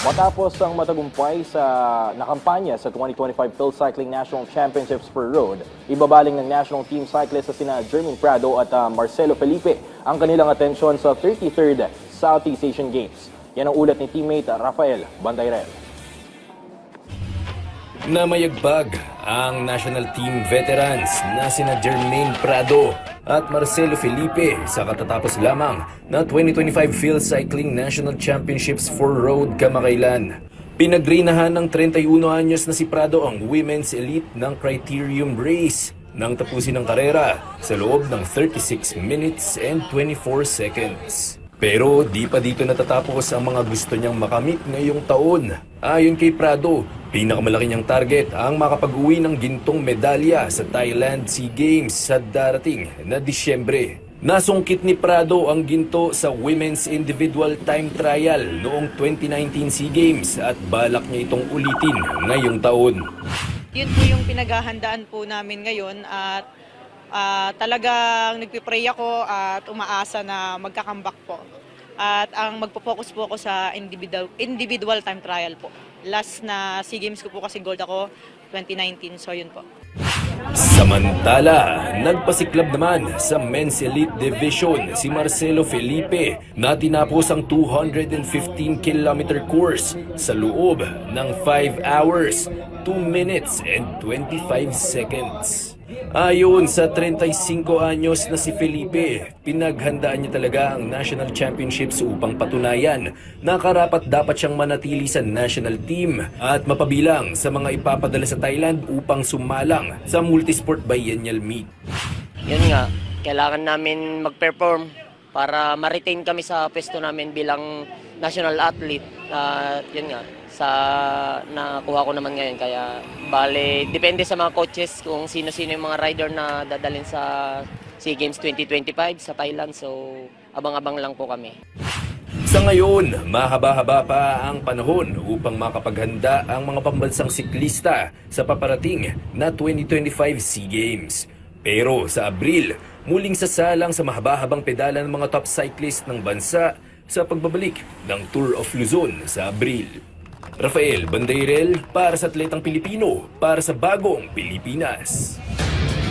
Matapos ang matagumpay sa nakampanya sa 2025 Phil Cycling National Championships per Road, ibabaling ng national team cyclist sa sina Jermaine Prado at Marcelo Felipe ang kanilang atensyon sa 33rd Southeast Asian Games. Yan ang ulat ni teammate Rafael Bandayrel. Namayagbag ang national team veterans na sina Jermaine Prado at Marcelo Felipe sa katatapos lamang na 2025 Phil Cycling National Championships for Road kamakailan. Pinagrinahan ng 31 anyos na si Prado ang women's elite ng Criterium Race nang tapusin ang karera sa loob ng 36 minutes and 24 seconds. Pero di pa dito natatapos ang mga gusto niyang makamit ngayong taon. Ayon kay Prado, pinakamalaki niyang target ang makapag-uwi ng gintong medalya sa Thailand SEA Games sa darating na Disyembre. Nasungkit ni Prado ang ginto sa Women's Individual Time Trial noong 2019 SEA Games at balak niya itong ulitin ngayong taon. Yun po yung pinaghahandaan po namin ngayon at talagang nagpipray ako at umaasa na magkakambak po. At ang magpo-focus po ako sa individual time trial po. Last na SEA Games ko po kasi gold ako 2019, so yun po. Samantala, nagpasiklab naman sa Men's Elite Division si Marcelo Felipe na tinapos ang 215-kilometer course sa loob ng 5 hours, 2 minutes and 25 seconds. Ayon sa 35 anyos na si Felipe, pinaghandaan niya talaga ang National Championships upang patunayan na karapat dapat siyang manatili sa national team at mapabilang sa mga ipapadala sa Thailand upang sumalang sa Multisport Biennial Meet. Yun nga, kailangan namin mag-perform para ma-retain kami sa pwesto namin bilang national athlete. Yun nga, sa nakuha ko naman ngayon. Kaya bale, depende sa mga coaches kung sino-sino yung mga rider na dadalhin sa SEA Games 2025 sa Thailand. So, abang-abang lang po kami. Sa ngayon, mahaba-haba pa ang panahon upang makapaghanda ang mga pambansang siklista sa paparating na 2025 SEA Games. Pero sa Abril, muling sasalang sa mahaba-habang pedala ng mga top cyclist ng bansa sa pagbabalik ng Tour of Luzon sa Abril. Rafael Bandayrel para sa Atletang Pilipino, para sa Bagong Pilipinas.